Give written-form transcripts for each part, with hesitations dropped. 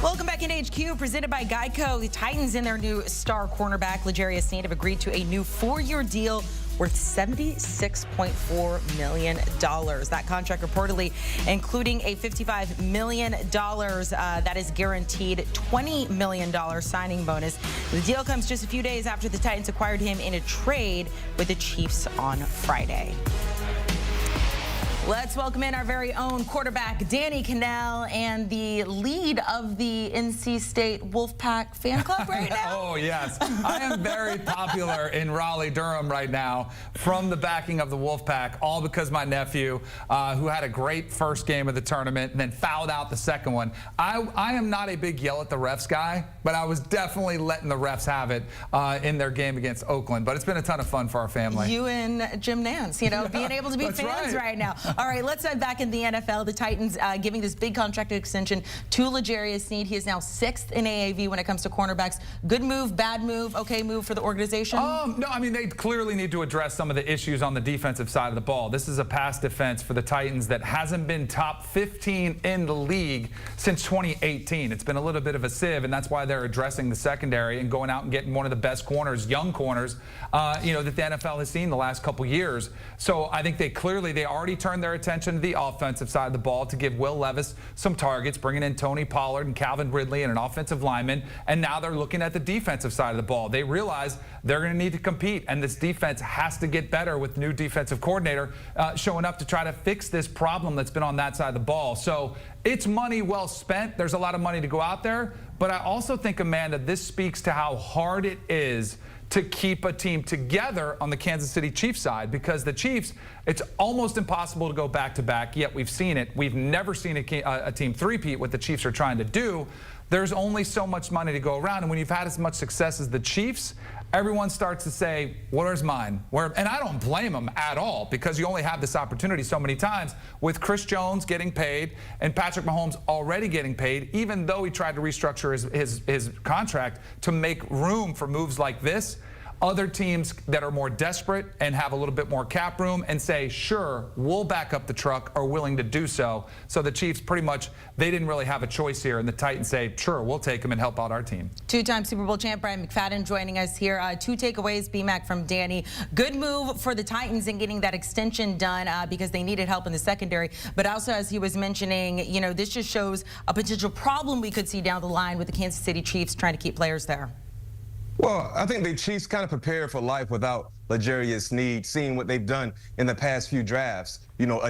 Welcome back into HQ, presented by Geico. The Titans and their new star cornerback, L'Jarius Sneed, have agreed to a new 4-year deal worth $76.4 million. That contract reportedly including a $55 million that is guaranteed $20 million signing bonus. The deal comes just a few days after the Titans acquired him in a trade with the Chiefs on Friday. Let's welcome in our very own quarterback, Danny Kanell, and the lead of the NC State Wolfpack fan club right now. Oh, yes. I am very popular in Raleigh-Durham right now from the backing of the Wolfpack, all because my nephew, who had a great first game of the tournament and then fouled out the second one. I am not a big yell at the refs guy, but I was definitely letting the refs have it in their game against Oakland. But it's been a ton of fun for our family. You and Jim Nance, you know, being able to be fans right now. All right, let's dive back in the NFL. The Titans giving this big contract extension to L'Jarius Sneed. He is now 6th in AAV when it comes to cornerbacks. Good move, bad move, okay move for the organization? No, I mean, they clearly need to address some of the issues on the defensive side of the ball. This is a pass defense for the Titans that hasn't been top 15 in the league since 2018. It's been a little bit of a sieve, and that's why they're addressing the secondary and going out and getting one of the best corners, young corners, you know, that the NFL has seen the last couple years. So I think they already turned their attention to the offensive side of the ball to give Will Levis some targets, bringing in Tony Pollard and Calvin Ridley and an offensive lineman, and now they're looking at the defensive side of the ball. They realize they're going to need to compete, and this defense has to get better with new defensive coordinator showing up to try to fix this problem that's been on that side of the ball. So it's money well spent. There's a lot of money to go out there, but I also think, Amanda, this speaks to how hard it is to keep a team together on the Kansas City Chiefs side, because the Chiefs, it's almost impossible to go back-to-back, yet we've seen it. We've never seen a team three-peat, what the Chiefs are trying to do. There's only so much money to go around, and when you've had as much success as the Chiefs, everyone starts to say, where's mine? And I don't blame them at all, because you only have this opportunity so many times. With Chris Jones getting paid and Patrick Mahomes already getting paid, even though he tried to restructure his contract to make room for moves like this, other teams that are more desperate and have a little bit more cap room and say, sure, we'll back up the truck, are willing to do so. So the Chiefs pretty much, they didn't really have a choice here, and the Titans say, sure, we'll take him and help out our team. Two-time Super Bowl champ Bryant McFadden joining us here. 2 takeaways, B-Mac, from Danny. Good move for the Titans in getting that extension done because they needed help in the secondary. But also, as he was mentioning, you know, this just shows a potential problem we could see down the line with the Kansas City Chiefs trying to keep players there. Well, I think the Chiefs kind of prepared for life without L'Jarius Sneed, seeing what they've done in the past few drafts, you know,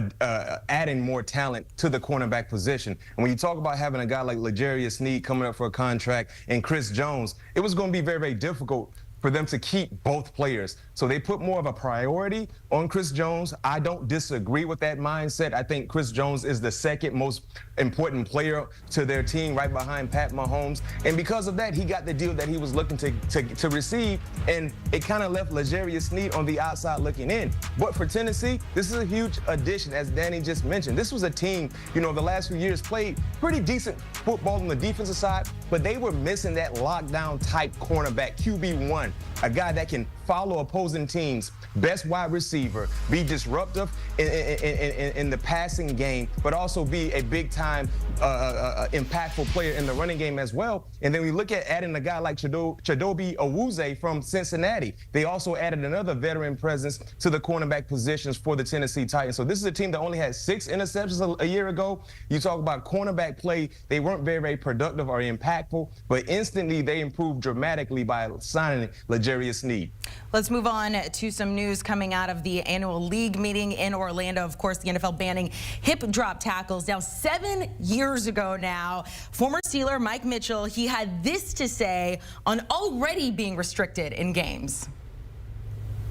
adding more talent to the cornerback position. And when you talk about having a guy like L'Jarius Sneed coming up for a contract and Chris Jones, it was going to be very, very difficult for them to keep both players. So they put more of a priority on Chris Jones. I don't disagree with that mindset. I think Chris Jones is the second most important player to their team, right behind Pat Mahomes. And because of that, he got the deal that he was looking to receive, and it kind of left L'Jarius Sneed on the outside looking in. But for Tennessee, this is a huge addition, as Danny just mentioned. This was a team, you know, the last few years played pretty decent football on the defensive side, but they were missing that lockdown type cornerback, QB1, a guy that can follow opposing teams, best wide receiver, be disruptive in the passing game, but also be a big-time impactful player in the running game as well. And then we look at adding a guy like Chidobe Awuzie from Cincinnati. They also added another veteran presence to the cornerback positions for the Tennessee Titans. So this is a team that only had 6 interceptions a year ago. You talk about cornerback play, they weren't very, very productive or impactful, but instantly they improved dramatically by signing L'Jarius Sneed. Let's move on to some news coming out of the annual league meeting in Orlando. Of course, the NFL banning hip drop tackles. Now, 7 years ago now, former Steeler Mike Mitchell, he had this to say on already being restricted in games.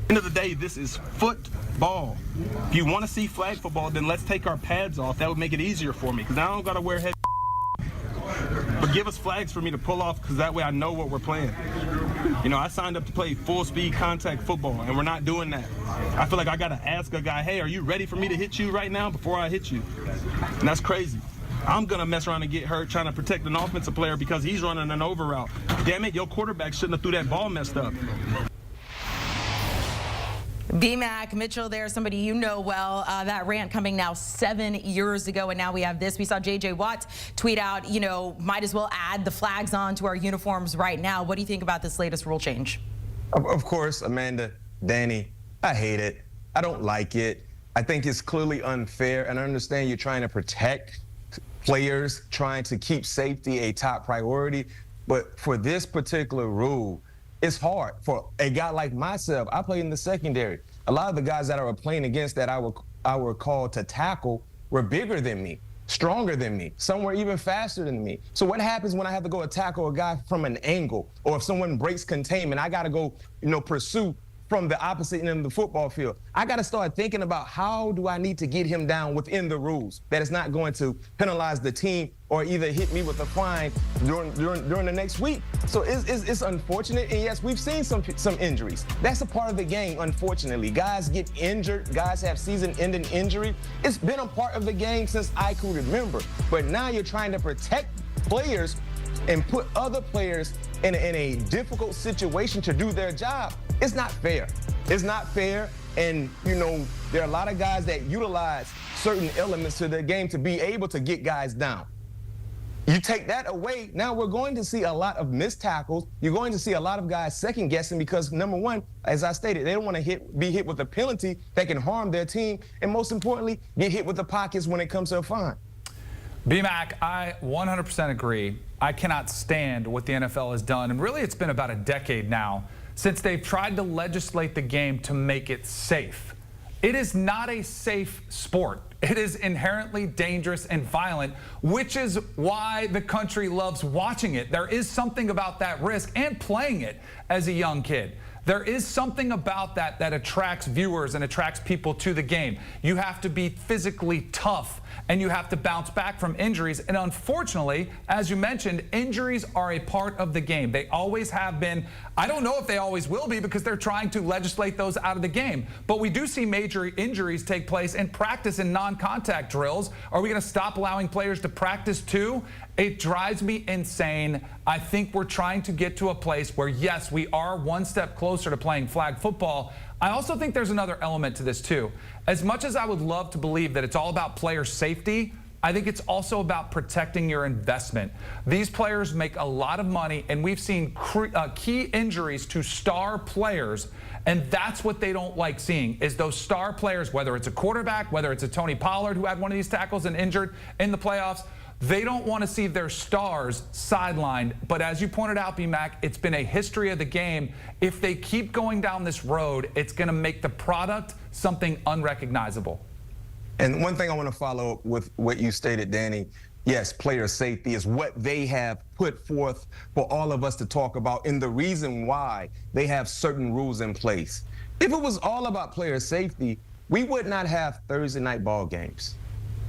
End of the day, this is football. If you want to see flag football, then let's take our pads off. That would make it easier for me, because I don't got to wear head. But give us flags for me to pull off, because that way I know what we're playing. You know, I signed up to play full-speed contact football, and we're not doing that. I feel like I got to ask a guy, hey, are you ready for me to hit you right now before I hit you? And that's crazy. I'm going to mess around and get hurt trying to protect an offensive player because he's running an over route. Damn it, your quarterback shouldn't have threw that ball messed up. B-Mac Mitchell there, somebody you know well. That rant coming now 7 years ago, and now we have this. We saw J.J. Watt tweet out, might as well add the flags on to our uniforms right now. What do you think about this latest rule change? Of course, Amanda, Danny, I hate it. I don't like it. I think it's clearly unfair, and I understand you're trying to protect players, trying to keep safety a top priority, but for this particular rule, it's hard for a guy like myself. I play in the secondary. A lot of the guys that I were playing against that I were called to tackle were bigger than me, stronger than me. Some were even faster than me. So what happens when I have to go tackle a guy from an angle, or if someone breaks containment, I got to go, pursue from the opposite end of the football field? I got to start thinking about how do I need to get him down within the rules that is not going to penalize the team or either hit me with a fine during the next week. So it's unfortunate, and yes, we've seen some injuries. That's a part of the game, unfortunately. Guys get injured. Guys have season-ending injury. It's been a part of the game since I could remember. But now you're trying to protect players and put other players in a difficult situation to do their job. It's not fair. It's not fair, and there are a lot of guys that utilize certain elements to their game to be able to get guys down. You take that away, now we're going to see a lot of missed tackles. You're going to see a lot of guys second guessing because, number one, as I stated, they don't want to be hit with a penalty that can harm their team, and most importantly, get hit with the pockets when it comes to a fine. B-Mac, I 100% agree. I cannot stand what the NFL has done, and really it's been about a decade now since they've tried to legislate the game to make it safe. It is not a safe sport. It is inherently dangerous and violent, which is why the country loves watching it. There is something about that risk and playing it as a young kid. There is something about that attracts viewers and attracts people to the game. You have to be physically tough, and you have to bounce back from injuries. And unfortunately, as you mentioned, injuries are a part of the game. They always have been. I don't know if they always will be because they're trying to legislate those out of the game. But we do see major injuries take place in practice in non-contact drills. Are we going to stop allowing players to practice too? It drives me insane. I think we're trying to get to a place where, yes, we are one step closer to playing flag football. I also think there's another element to this too. As much as I would love to believe that it's all about player safety, I think it's also about protecting your investment. These players make a lot of money, and we've seen key injuries to star players, and that's what they don't like seeing, is those star players, whether it's a quarterback, whether it's a Tony Pollard who had one of these tackles and injured in the playoffs. They don't want to see their stars sidelined. But as you pointed out, B-Mac, it's been a history of the game. If they keep going down this road, it's going to make the product something unrecognizable. And one thing I want to follow up with what you stated, Danny. Yes, player safety is what they have put forth for all of us to talk about, and the reason why they have certain rules in place. If it was all about player safety, we would not have Thursday night ball games.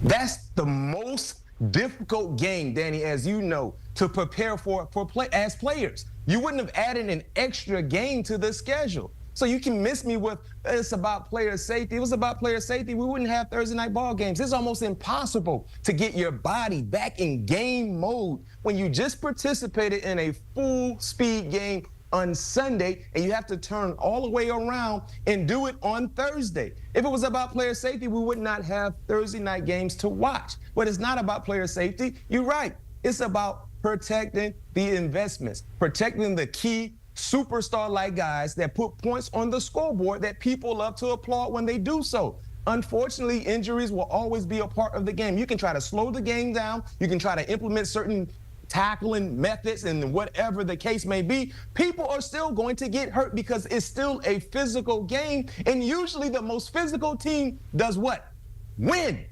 That's the most difficult game, Danny, as you know, to prepare for as players. You wouldn't have added an extra game to the schedule. So you can miss me with it's about player safety. If it was about player safety, we wouldn't have Thursday night ball games. It's almost impossible to get your body back in game mode when you just participated in a full speed game on Sunday, and you have to turn all the way around and do it on Thursday. If it was about player safety, we would not have Thursday night games to watch. But it's not about player safety. You're right. It's about protecting the investments, protecting the key superstar-like guys that put points on the scoreboard that people love to applaud when they do so. Unfortunately, injuries will always be a part of the game. You can try to slow the game down. You can try to implement certain tackling methods and whatever the case may be. People are still going to get hurt because it's still a physical game, and usually the most physical team does what? Win.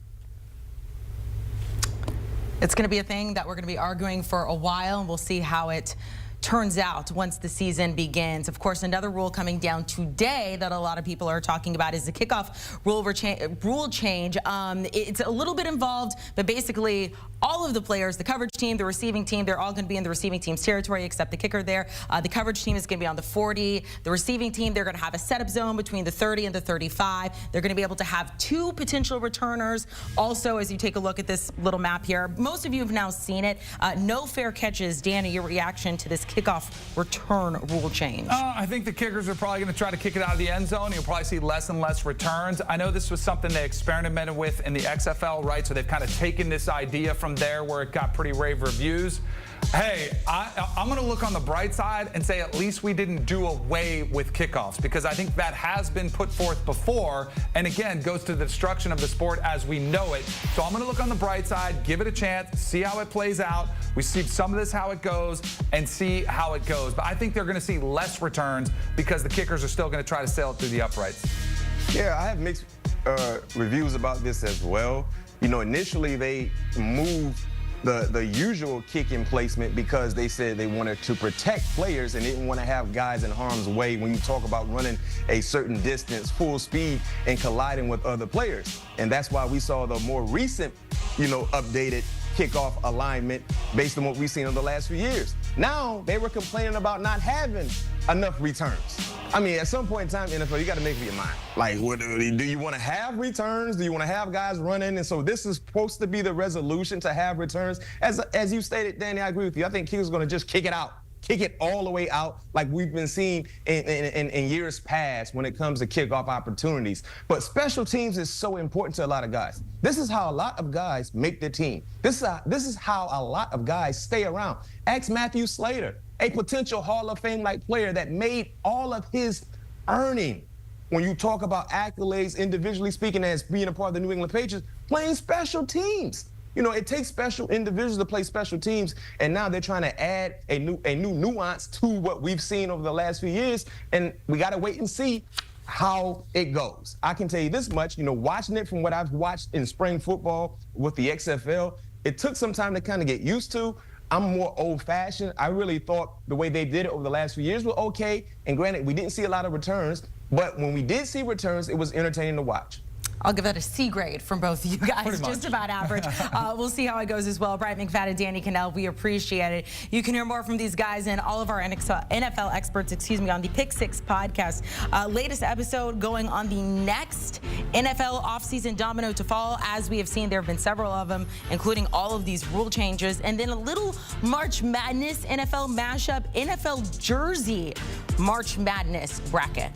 It's going to be a thing that we're going to be arguing for a while, and we'll see how it turns out once the season begins. Of course, another rule coming down today that a lot of people are talking about is the kickoff rule change. It's a little bit involved, but basically all of the players, the coverage team, the receiving team, they're all going to be in the receiving team's territory except the kicker there. The coverage team is going to be on the 40. The receiving team, they're going to have a setup zone between the 30 and the 35. They're going to be able to have 2 potential returners. Also, as you take a look at this little map here, most of you have now seen it. No fair catches. Danny, your reaction to this kickoff return rule change? I think the kickers are probably going to try to kick it out of the end zone. You'll probably see less and less returns. I know this was something they experimented with in the XFL, right? So they've kind of taken this idea from there where it got pretty rave reviews. Hey, I'm going to look on the bright side and say at least we didn't do away with kickoffs, because I think that has been put forth before, and again, goes to the destruction of the sport as we know it. So I'm going to look on the bright side, give it a chance, see how it plays out. We see some of this how it goes and see how it goes. But I think they're going to see less returns because the kickers are still going to try to sail it through the uprights. Yeah, I have mixed reviews about this as well. You know, initially they moved the usual kick-in placement because they said they wanted to protect players and didn't want to have guys in harm's way when you talk about running a certain distance, full speed, and colliding with other players. And that's why we saw the more recent, updated kickoff alignment based on what we've seen in the last few years. Now, they were complaining about not having enough returns. I mean, at some point in time, NFL, you got to make up your mind. Like, do you want to have returns? Do you want to have guys running? And so this is supposed to be the resolution, to have returns. As you stated, Danny, I agree with you. I think kickers are going to just kick it out. Kick it all the way out like we've been seeing in years past when it comes to kickoff opportunities. But special teams is so important to a lot of guys. This is how a lot of guys make the team. This is how a lot of guys stay around. Ask Matthew Slater, a potential Hall of Fame-like player that made all of his earning, when you talk about accolades, individually speaking, as being a part of the New England Patriots, playing special teams. It takes special individuals to play special teams, and now they're trying to add a new nuance to what we've seen over the last few years, and we got to wait and see how it goes. I can tell you this much, watching it from what I've watched in spring football with the XFL, it took some time to kind of get used to. I'm more old-fashioned. I really thought the way they did it over the last few years was okay, and granted, we didn't see a lot of returns, but when we did see returns, it was entertaining to watch. I'll give that a C grade from both of you guys, just about average. We'll see how it goes as well. Bryant McFadden, Danny Kanell, we appreciate it. You can hear more from these guys and all of our NFL experts, on the Pick 6 podcast. Latest episode going on the next NFL offseason domino to fall. As we have seen, there have been several of them, including all of these rule changes, and then a little March Madness NFL mashup, NFL jersey March Madness bracket.